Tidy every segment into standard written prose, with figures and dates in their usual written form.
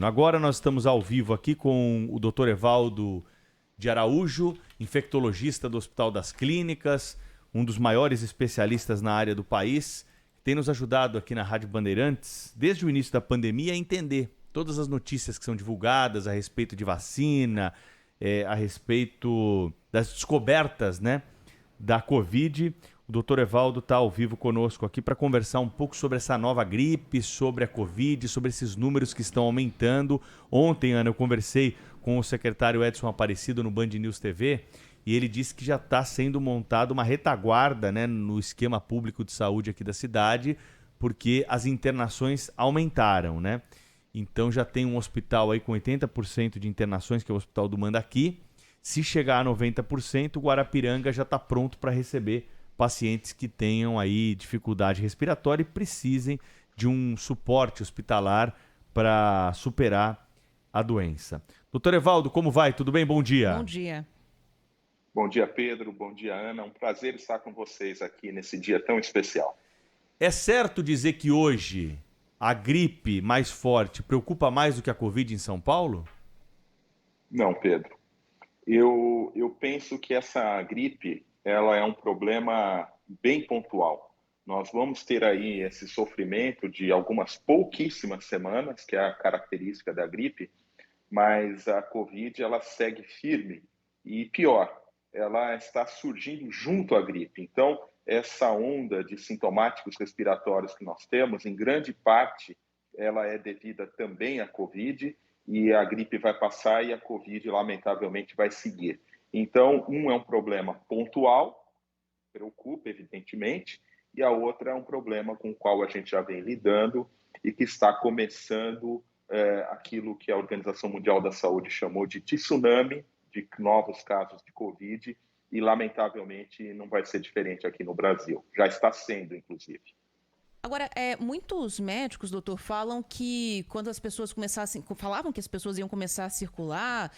Agora nós estamos ao vivo aqui com o Dr. Evaldo de Araújo, infectologista do Hospital das Clínicas, um dos maiores especialistas na área do país, que tem nos ajudado aqui na Rádio Bandeirantes, desde o início da pandemia, a entender todas as notícias que são divulgadas a respeito de vacina, a respeito das descobertas, né, da Covid. O Dr. Evaldo está ao vivo conosco aqui para conversar um pouco sobre essa nova gripe, sobre a Covid, sobre esses números que estão aumentando. Ontem, Ana, eu conversei com o secretário Edson Aparecido no Band News TV e ele disse que já está sendo montada uma retaguarda, né, no esquema público de saúde aqui da cidade, porque as internações aumentaram, né? Então já tem um hospital aí com 80% de internações, que é o Hospital do Mandaqui. Se chegar a 90%, o Guarapiranga já está pronto para receber pacientes que tenham aí dificuldade respiratória e precisem de um suporte hospitalar para superar a doença. Doutor Evaldo, como vai? Tudo bem? Bom dia. Bom dia. Bom dia, Pedro. Bom dia, Ana. Um prazer estar com vocês aqui nesse dia tão especial. É certo dizer que hoje a gripe mais forte preocupa mais do que a Covid em São Paulo? Não, Pedro. Eu penso que essa gripe ela é um problema bem pontual. Nós vamos ter aí esse sofrimento de algumas pouquíssimas semanas, que é a característica da gripe, mas a Covid ela segue firme e pior, ela está surgindo junto à gripe. Então, essa onda de sintomáticos respiratórios que nós temos, em grande parte, ela é devida também à Covid, e a gripe vai passar e a Covid, lamentavelmente, vai seguir. Então, um é um problema pontual, preocupa, evidentemente, e a outra é um problema com o qual a gente já vem lidando e que está começando aquilo que a Organização Mundial da Saúde chamou de tsunami de novos casos de Covid, e, lamentavelmente, não vai ser diferente aqui no Brasil. Já está sendo, inclusive. Agora, muitos médicos, doutor, falam que quando as pessoas falavam que as pessoas iam começar a circular,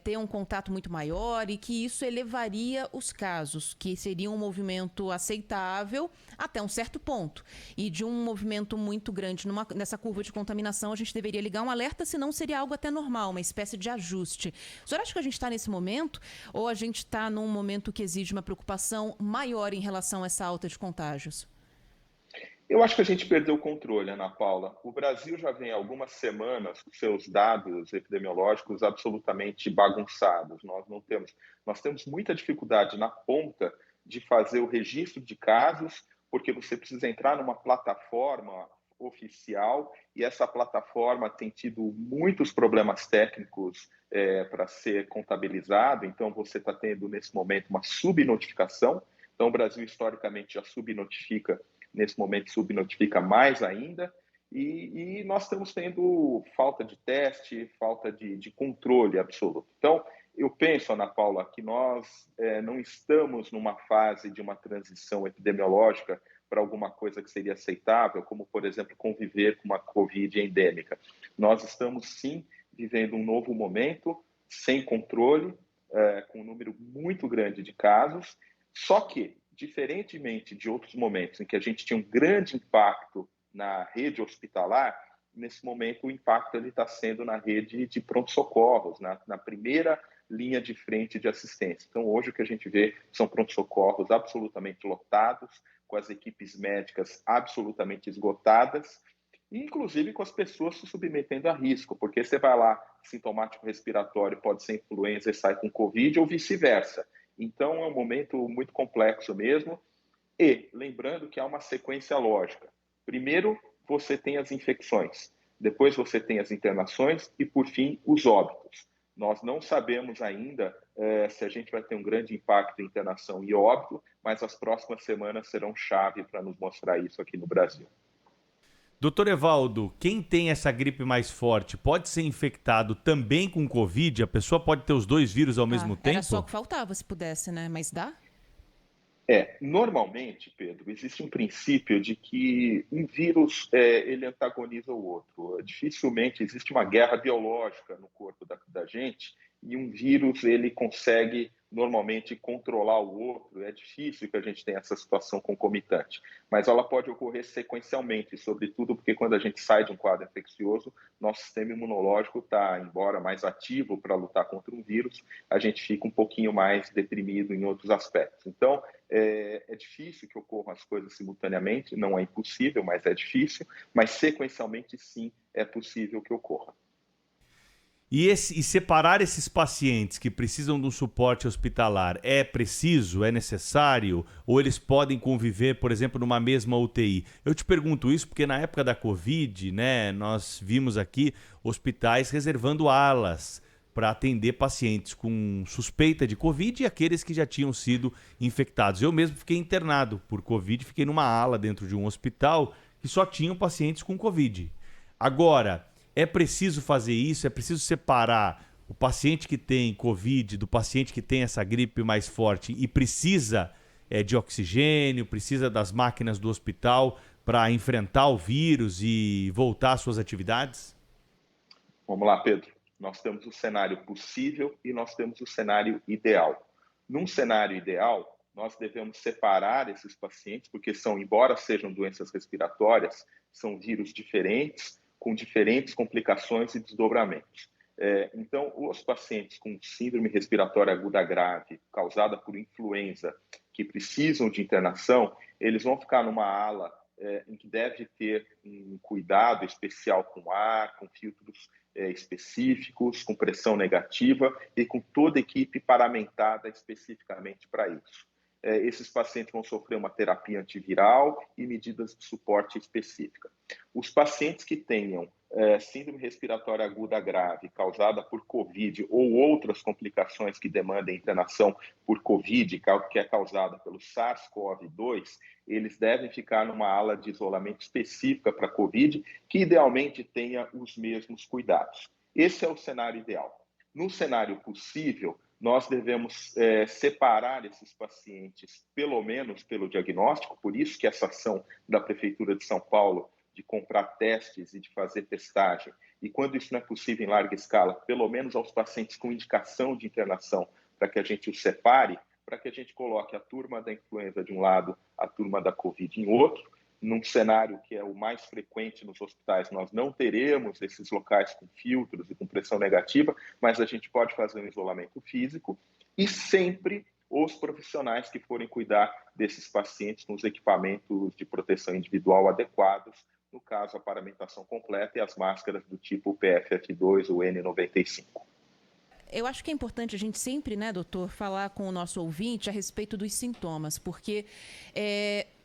ter um contato muito maior e que isso elevaria os casos, que seria um movimento aceitável até um certo ponto. E de um movimento muito grande nessa curva de contaminação, a gente deveria ligar um alerta, senão seria algo até normal, uma espécie de ajuste. O senhor acha que a gente está nesse momento ou a gente está num momento que exige uma preocupação maior em relação a essa alta de contágios? Eu acho que a gente perdeu o controle, Ana Paula. O Brasil já vem há algumas semanas com seus dados epidemiológicos absolutamente bagunçados. Nós temos muita dificuldade na ponta de fazer o registro de casos, porque você precisa entrar numa plataforma oficial e essa plataforma tem tido muitos problemas técnicos para ser contabilizado. Então, você está tendo, nesse momento, uma subnotificação. Então, o Brasil, historicamente, já subnotifica. Nesse momento, subnotifica mais ainda, e nós estamos tendo falta de teste, falta de controle absoluto. Então, eu penso, Ana Paula, que nós não estamos numa fase de uma transição epidemiológica para alguma coisa que seria aceitável, como, por exemplo, conviver com uma Covid endêmica. Nós estamos, sim, vivendo um novo momento, sem controle, com um número muito grande de casos, só que, diferentemente de outros momentos em que a gente tinha um grande impacto na rede hospitalar, nesse momento o impacto está sendo na rede de pronto-socorros, na primeira linha de frente de assistência. Então, hoje o que a gente vê são pronto-socorros absolutamente lotados, com as equipes médicas absolutamente esgotadas, e inclusive com as pessoas se submetendo a risco, porque você vai lá, sintomático respiratório, pode ser influenza e sai com Covid, ou vice-versa. Então, é um momento muito complexo mesmo. E lembrando que há uma sequência lógica. Primeiro, você tem as infecções. Depois, você tem as internações. E, por fim, os óbitos. Nós não sabemos ainda se a gente vai ter um grande impacto em internação e óbito, mas as próximas semanas serão chave para nos mostrar isso aqui no Brasil. Doutor Evaldo, quem tem essa gripe mais forte pode ser infectado também com Covid? A pessoa pode ter os dois vírus ao mesmo tempo? Era só o que faltava se pudesse, né? Mas dá? Normalmente, Pedro, existe um princípio de que um vírus ele antagoniza o outro. Dificilmente existe uma guerra biológica no corpo da gente e um vírus ele consegue normalmente controlar o outro. É difícil que a gente tenha essa situação concomitante, mas ela pode ocorrer sequencialmente, sobretudo porque quando a gente sai de um quadro infeccioso, nosso sistema imunológico está, embora mais ativo para lutar contra um vírus, a gente fica um pouquinho mais deprimido em outros aspectos. Então, é difícil que ocorram as coisas simultaneamente, não é impossível, mas é difícil, mas sequencialmente sim, é possível que ocorra. E separar esses pacientes que precisam de um suporte hospitalar é preciso, é necessário? Ou eles podem conviver, por exemplo, numa mesma UTI? Eu te pergunto isso porque na época da Covid, né, nós vimos aqui hospitais reservando alas para atender pacientes com suspeita de Covid e aqueles que já tinham sido infectados. Eu mesmo fiquei internado por Covid, fiquei numa ala dentro de um hospital que só tinham pacientes com Covid. Agora, é preciso fazer isso? É preciso separar o paciente que tem Covid do paciente que tem essa gripe mais forte e precisa de oxigênio, precisa das máquinas do hospital para enfrentar o vírus e voltar às suas atividades? Vamos lá, Pedro. Nós temos o cenário possível e nós temos o cenário ideal. Num cenário ideal, nós devemos separar esses pacientes, porque embora sejam doenças respiratórias, são vírus diferentes, com diferentes complicações e desdobramentos. Então, os pacientes com síndrome respiratória aguda grave, causada por influenza, que precisam de internação, eles vão ficar numa ala em que deve ter um cuidado especial com ar, com filtros específicos, com pressão negativa e com toda a equipe paramentada especificamente para isso. Esses pacientes vão sofrer uma terapia antiviral e medidas de suporte específica. Os pacientes que tenham síndrome respiratória aguda grave causada por Covid ou outras complicações que demandem internação por Covid, que é causada pelo SARS-CoV-2, eles devem ficar numa ala de isolamento específica para Covid, que idealmente tenha os mesmos cuidados. Esse é o cenário ideal. No cenário possível, nós devemos separar esses pacientes, pelo menos pelo diagnóstico, por isso que essa ação da Prefeitura de São Paulo de comprar testes e de fazer testagem, e quando isso não é possível em larga escala, pelo menos aos pacientes com indicação de internação, para que a gente os separe, para que a gente coloque a turma da influenza de um lado, a turma da Covid em outro. Num cenário que é o mais frequente nos hospitais, nós não teremos esses locais com filtros e com pressão negativa, mas a gente pode fazer um isolamento físico e sempre os profissionais que forem cuidar desses pacientes com os equipamentos de proteção individual adequados, no caso, a paramentação completa e as máscaras do tipo PFF2 ou N95. Eu acho que é importante a gente sempre, né, doutor, falar com o nosso ouvinte a respeito dos sintomas, porque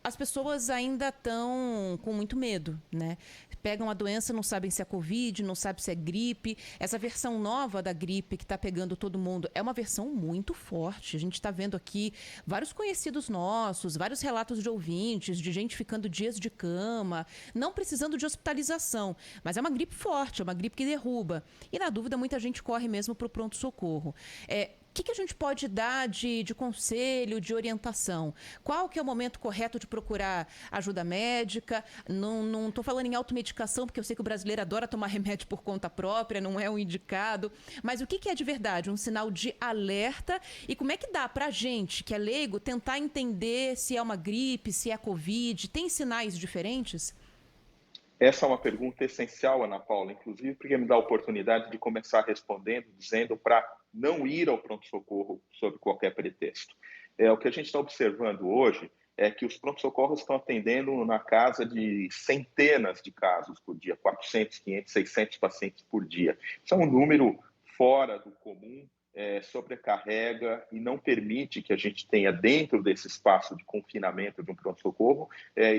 as pessoas ainda estão com muito medo, né? Pegam a doença, não sabem se é Covid, não sabem se é gripe. Essa versão nova da gripe que está pegando todo mundo é uma versão muito forte. A gente está vendo aqui vários conhecidos nossos, vários relatos de ouvintes, de gente ficando dias de cama, não precisando de hospitalização. Mas é uma gripe forte, é uma gripe que derruba. E na dúvida, muita gente corre mesmo para o pronto-socorro. O que a gente pode dar de conselho, de orientação? Qual que é o momento correto de procurar ajuda médica? Não estou falando em automedicação, porque eu sei que o brasileiro adora tomar remédio por conta própria, não é um indicado. Mas o que é de verdade? Um sinal de alerta? E como é que dá para a gente, que é leigo, tentar entender se é uma gripe, se é Covid? Tem sinais diferentes? Essa é uma pergunta essencial, Ana Paula, inclusive porque me dá a oportunidade de começar respondendo, dizendo para não ir ao pronto-socorro sob qualquer pretexto. O que a gente está observando hoje é que os pronto-socorros estão atendendo na casa de centenas de casos por dia, 400, 500, 600 pacientes por dia. Isso é um número fora do comum, sobrecarrega e não permite que a gente tenha dentro desse espaço de confinamento de um pronto-socorro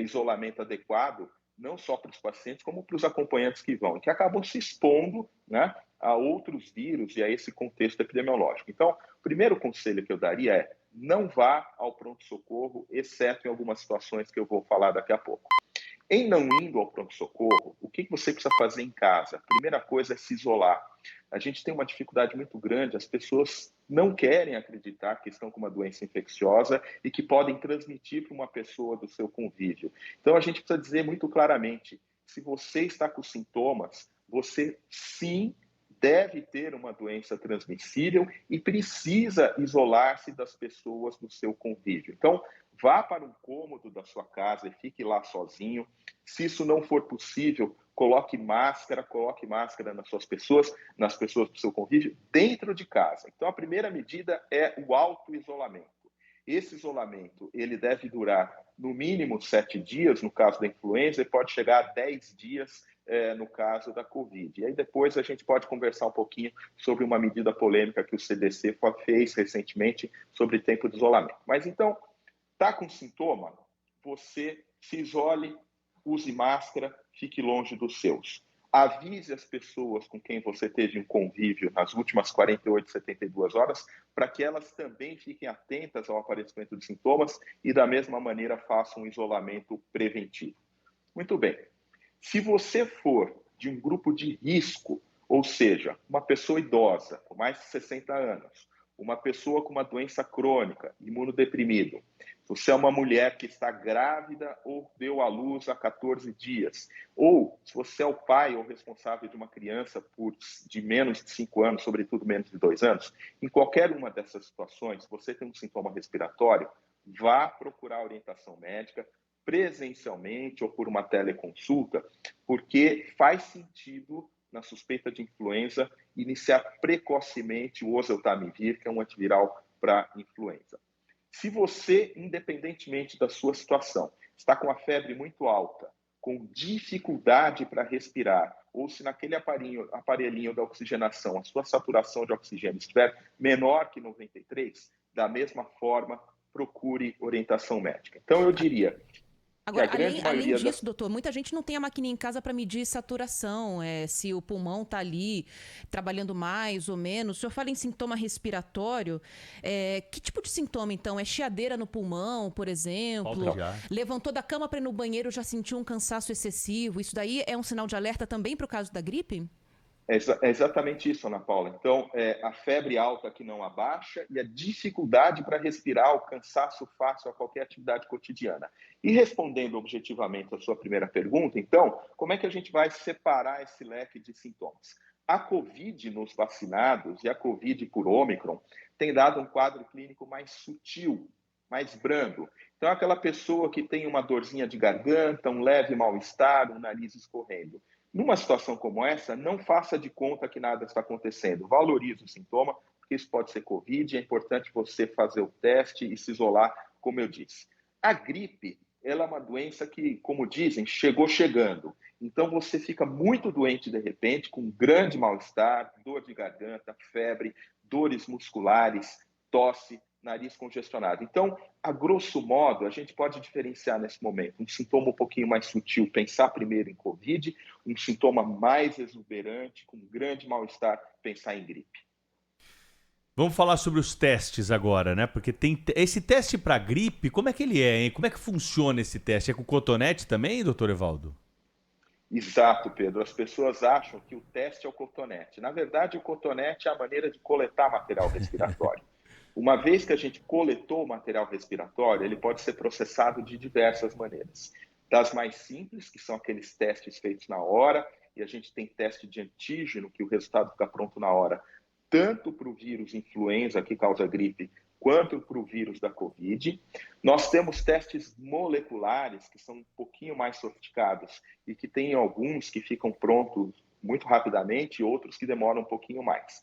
isolamento adequado, não só para os pacientes, como para os acompanhantes que vão, que acabam se expondo, né, a outros vírus e a esse contexto epidemiológico. Então, o primeiro conselho que eu daria é não vá ao pronto-socorro, exceto em algumas situações que eu vou falar daqui a pouco. Em não indo ao pronto-socorro, o que você precisa fazer em casa? A primeira coisa é se isolar. A gente tem uma dificuldade muito grande, as pessoas não querem acreditar que estão com uma doença infecciosa e que podem transmitir para uma pessoa do seu convívio. Então, a gente precisa dizer muito claramente, se você está com sintomas, você sim deve ter uma doença transmissível e precisa isolar-se das pessoas do seu convívio. Então, vá para um cômodo da sua casa e fique lá sozinho. Se isso não for possível, coloque máscara nas pessoas do seu convívio, dentro de casa. Então, a primeira medida é o auto-isolamento. Esse isolamento, ele deve durar no mínimo 7 dias, no caso da influenza, e pode chegar a 10 dias no caso da Covid. E aí depois a gente pode conversar um pouquinho sobre uma medida polêmica que o CDC fez recentemente sobre tempo de isolamento. Mas então, está com sintoma? Você se isole, use máscara, fique longe dos seus. Avise as pessoas com quem você teve um convívio nas últimas 48, 72 horas, para que elas também fiquem atentas ao aparecimento de sintomas e, da mesma maneira, façam um isolamento preventivo. Muito bem. Se você for de um grupo de risco, ou seja, uma pessoa idosa, com mais de 60 anos, uma pessoa com uma doença crônica, imunodeprimido, se você é uma mulher que está grávida ou deu à luz há 14 dias, ou se você é o pai ou responsável de uma criança de menos de 5 anos, sobretudo menos de 2 anos, em qualquer uma dessas situações, você tem um sintoma respiratório, vá procurar orientação médica, presencialmente ou por uma teleconsulta, porque faz sentido, na suspeita de influenza, iniciar precocemente o oseltamivir, que é um antiviral para influenza. Se você, independentemente da sua situação, está com a febre muito alta, com dificuldade para respirar, ou se naquele aparelhinho da oxigenação a sua saturação de oxigênio estiver menor que 93, da mesma forma, procure orientação médica. Então, eu diria... Agora, além disso, doutor, muita gente não tem a maquininha em casa para medir saturação, se o pulmão está ali trabalhando mais ou menos. O senhor fala em sintoma respiratório. Que tipo de sintoma, então? É chiadeira no pulmão, por exemplo? Levantou da cama para ir no banheiro, já sentiu um cansaço excessivo? Isso daí é um sinal de alerta também para o caso da gripe? É exatamente isso, Ana Paula. Então, a febre alta que não abaixa e a dificuldade para respirar, o cansaço fácil a qualquer atividade cotidiana. E respondendo objetivamente a sua primeira pergunta, então, como é que a gente vai separar esse leque de sintomas? A Covid nos vacinados e a Covid por Ômicron tem dado um quadro clínico mais sutil, mais brando. Então, aquela pessoa que tem uma dorzinha de garganta, um leve mal-estar, um nariz escorrendo. Numa situação como essa, não faça de conta que nada está acontecendo. Valorize o sintoma, porque isso pode ser Covid. É importante você fazer o teste e se isolar, como eu disse. A gripe, ela é uma doença que, como dizem, chegou chegando. Então, você fica muito doente de repente, com grande mal-estar, dor de garganta, febre, dores musculares, tosse, nariz congestionado. Então, a grosso modo, a gente pode diferenciar nesse momento um sintoma um pouquinho mais sutil, pensar primeiro em Covid, um sintoma mais exuberante, com grande mal-estar, pensar em gripe. Vamos falar sobre os testes agora, né? Porque tem esse teste para gripe, como é que ele é, hein? Como é que funciona esse teste? É com cotonete também, doutor Evaldo? Exato, Pedro. As pessoas acham que o teste é o cotonete. Na verdade, o cotonete é a maneira de coletar material respiratório. Uma vez que a gente coletou o material respiratório, ele pode ser processado de diversas maneiras. Das mais simples, que são aqueles testes feitos na hora, e a gente tem teste de antígeno, que o resultado fica pronto na hora, tanto para o vírus influenza, que causa gripe, quanto para o vírus da Covid. Nós temos testes moleculares, que são um pouquinho mais sofisticados, e que tem alguns que ficam prontos muito rapidamente e outros que demoram um pouquinho mais.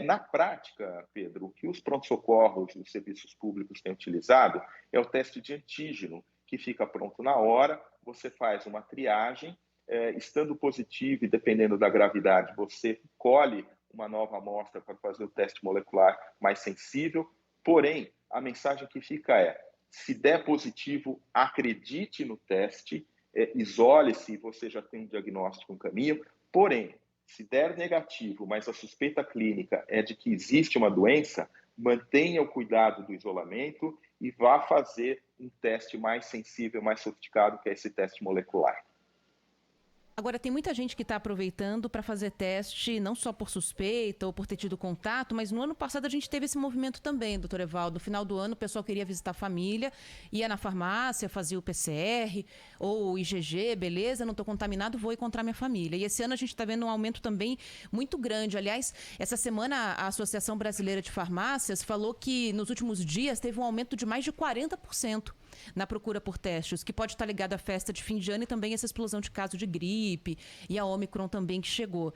Na prática, Pedro, o que os pronto-socorros e os serviços públicos têm utilizado é o teste de antígeno, que fica pronto na hora, você faz uma triagem, estando positivo e dependendo da gravidade, você colhe uma nova amostra para fazer o teste molecular mais sensível, porém, a mensagem que fica é, se der positivo, acredite no teste, isole-se, você já tem um diagnóstico no caminho. Porém, se der negativo, mas a suspeita clínica é de que existe uma doença, mantenha o cuidado do isolamento e vá fazer um teste mais sensível, mais sofisticado, que é esse teste molecular. Agora, tem muita gente que está aproveitando para fazer teste, não só por suspeita ou por ter tido contato, mas no ano passado a gente teve esse movimento também, doutor Evaldo. No final do ano, o pessoal queria visitar a família, ia na farmácia, fazia o PCR ou o IgG, beleza, não estou contaminado, vou encontrar minha família. E esse ano a gente está vendo um aumento também muito grande. Aliás, essa semana a Associação Brasileira de Farmácias falou que nos últimos dias teve um aumento de mais de 40% na procura por testes, que pode estar ligado à festa de fim de ano e também essa explosão de casos de gripe e a Omicron também que chegou.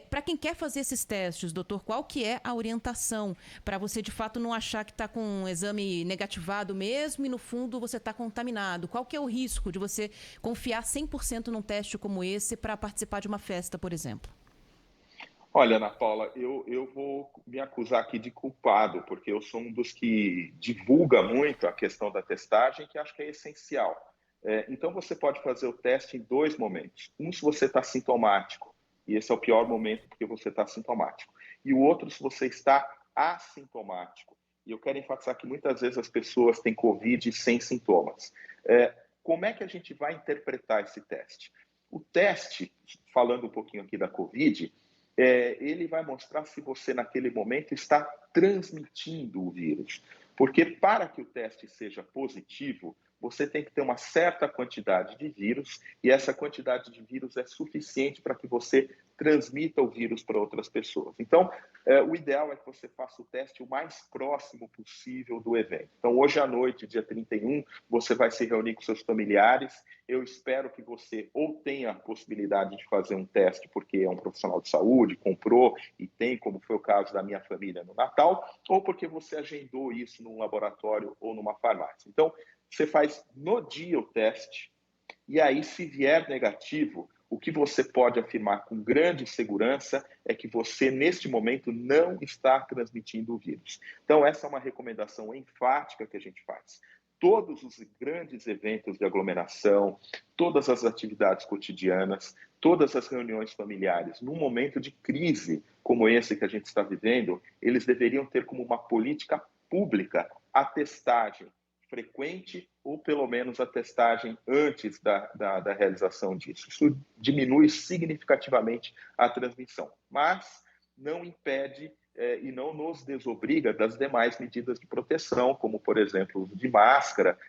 Para quem quer fazer esses testes, doutor, qual que é a orientação para você de fato não achar que está com um exame negativado mesmo e no fundo você está contaminado? Qual que é o risco de você confiar 100% num teste como esse para participar de uma festa, por exemplo? Olha, Ana Paula, eu vou me acusar aqui de culpado, porque eu sou um dos que divulga muito a questão da testagem, que acho que é essencial. Então, você pode fazer o teste em dois momentos. Um, se você está sintomático, e esse é o pior momento porque você está sintomático. E o outro, se você está assintomático. E eu quero enfatizar que muitas vezes as pessoas têm Covid sem sintomas. Como é que a gente vai interpretar esse teste? O teste, falando um pouquinho aqui da Covid, ele vai mostrar se você, naquele momento, está transmitindo o vírus. Porque para que o teste seja positivo, você tem que ter uma certa quantidade de vírus e essa quantidade de vírus é suficiente para que você transmita o vírus para outras pessoas. Então, o ideal é que você faça o teste o mais próximo possível do evento. Então, hoje à noite, dia 31, você vai se reunir com seus familiares. Eu espero que você ou tenha a possibilidade de fazer um teste porque é um profissional de saúde, comprou e tem, como foi o caso da minha família no Natal, ou porque você agendou isso num laboratório ou numa farmácia. Então, você faz no dia o teste e aí, se vier negativo, o que você pode afirmar com grande segurança é que você, neste momento, não está transmitindo o vírus. Então, essa é uma recomendação enfática que a gente faz. Todos os grandes eventos de aglomeração, todas as atividades cotidianas, todas as reuniões familiares, num momento de crise como esse que a gente está vivendo, eles deveriam ter como uma política pública a testagem frequente ou pelo menos a testagem antes da realização disso. Isso diminui significativamente a transmissão, mas não impede e não nos desobriga das demais medidas de proteção, como, por exemplo, o uso de máscara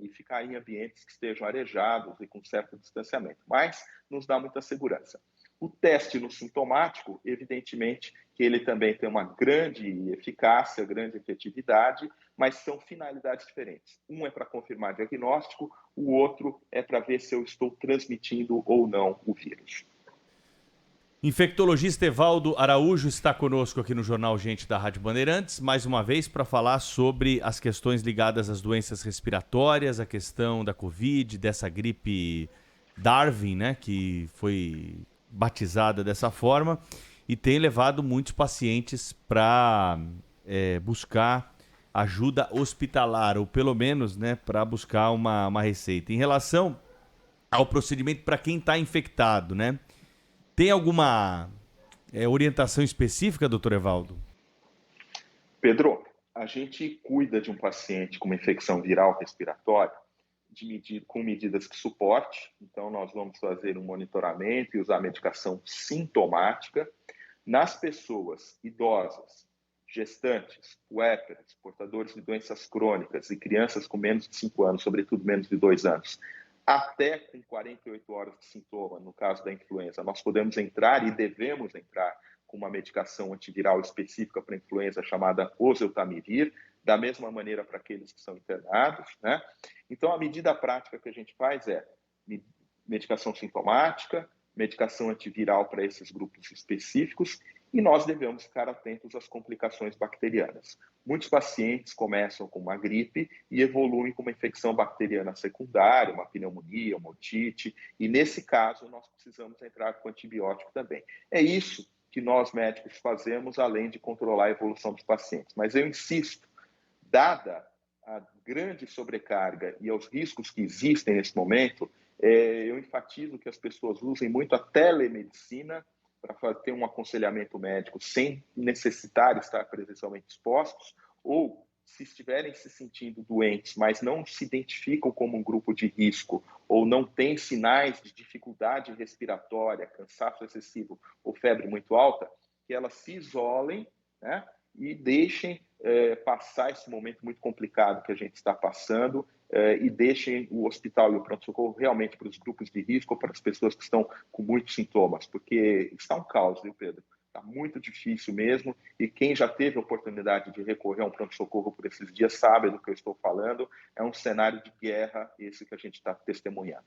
e ficar em ambientes que estejam arejados e com certo distanciamento, mas nos dá muita segurança. O teste no sintomático, evidentemente, que ele também tem uma grande eficácia, grande efetividade, mas são finalidades diferentes. Um é para confirmar diagnóstico, o outro é para ver se eu estou transmitindo ou não o vírus. Infectologista Evaldo Araújo está conosco aqui no Jornal Gente da Rádio Bandeirantes, mais uma vez para falar sobre as questões ligadas às doenças respiratórias, a questão da Covid, dessa gripe Darwin, né, que foi batizada dessa forma e tem levado muitos pacientes para buscar ajuda hospitalar, ou pelo menos, né, para buscar uma receita. Em relação ao procedimento para quem está infectado, né, tem alguma orientação específica, doutor Evaldo? Pedro, a gente cuida de um paciente com uma infecção viral respiratória com medidas de suporte. Então, nós vamos fazer um monitoramento e usar medicação sintomática. Nas pessoas idosas, gestantes, puérperas, portadores de doenças crônicas e crianças com menos de 5 anos, sobretudo menos de 2 anos, até com 48 horas de sintoma, no caso da influenza, nós podemos entrar e devemos entrar com uma medicação antiviral específica para a influenza chamada oseltamivir, da mesma maneira para aqueles que são internados, né? Então, a medida prática que a gente faz é medicação sintomática, medicação antiviral para esses grupos específicos, e nós devemos ficar atentos às complicações bacterianas. Muitos pacientes começam com uma gripe e evoluem com uma infecção bacteriana secundária, uma pneumonia, uma otite, e nesse caso nós precisamos entrar com antibiótico também. É isso que nós médicos fazemos, além de controlar a evolução dos pacientes. Mas eu insisto, dada a grande sobrecarga e aos riscos que existem nesse momento, eu enfatizo que as pessoas usem muito a telemedicina para ter um aconselhamento médico sem necessitar estar presencialmente expostos, ou, se estiverem se sentindo doentes, mas não se identificam como um grupo de risco ou não têm sinais de dificuldade respiratória, cansaço excessivo ou febre muito alta, que elas se isolem, né, e deixem passar esse momento muito complicado que a gente está passando e deixem o hospital e o pronto-socorro realmente para os grupos de risco ou para as pessoas que estão com muitos sintomas, porque está um caos, viu, Pedro? Está muito difícil mesmo, e quem já teve a oportunidade de recorrer a um pronto-socorro por esses dias sabe do que eu estou falando. É um cenário de guerra esse que a gente está testemunhando.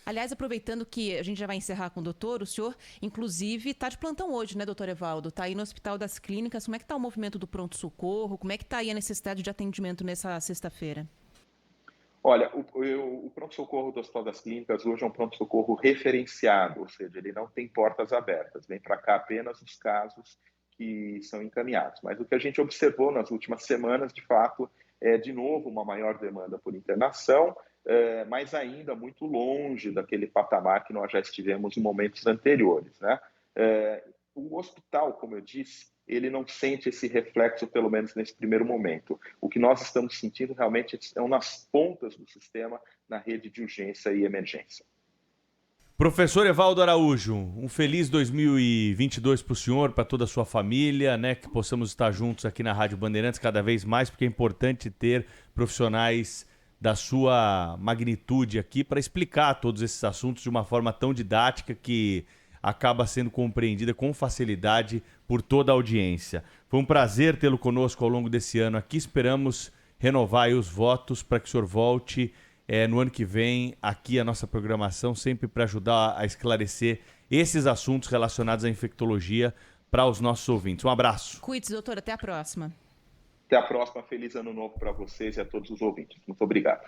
Aliás, aproveitando que a gente já vai encerrar com o doutor, o senhor, inclusive, está de plantão hoje, né, doutor Evaldo? Está aí no Hospital das Clínicas. Como é que está o movimento do pronto-socorro? Como é que está aí a necessidade de atendimento nessa sexta-feira? Olha, o pronto-socorro do Hospital das Clínicas hoje é um pronto-socorro referenciado, ou seja, ele não tem portas abertas, vem para cá apenas os casos que são encaminhados. Mas o que a gente observou nas últimas semanas, de fato, é de novo uma maior demanda por internação, mas ainda muito longe daquele patamar que nós já estivemos em momentos anteriores, né? O hospital, como eu disse, ele não sente esse reflexo, pelo menos nesse primeiro momento. O que nós estamos sentindo realmente são nas pontas do sistema, na rede de urgência e emergência. Professor Evaldo Araújo, um feliz 2022 para o senhor, para toda a sua família, né? Que possamos estar juntos aqui na Rádio Bandeirantes cada vez mais, porque é importante ter profissionais da sua magnitude aqui para explicar todos esses assuntos de uma forma tão didática que acaba sendo compreendida com facilidade por toda a audiência. Foi um prazer tê-lo conosco ao longo desse ano aqui. Esperamos renovar aí os votos para que o senhor volte no ano que vem aqui a nossa programação, sempre para ajudar a esclarecer esses assuntos relacionados à infectologia para os nossos ouvintes. Um abraço. Cuide-se, doutor. Até a próxima. Até a próxima. Feliz ano novo para vocês e a todos os ouvintes. Muito obrigado.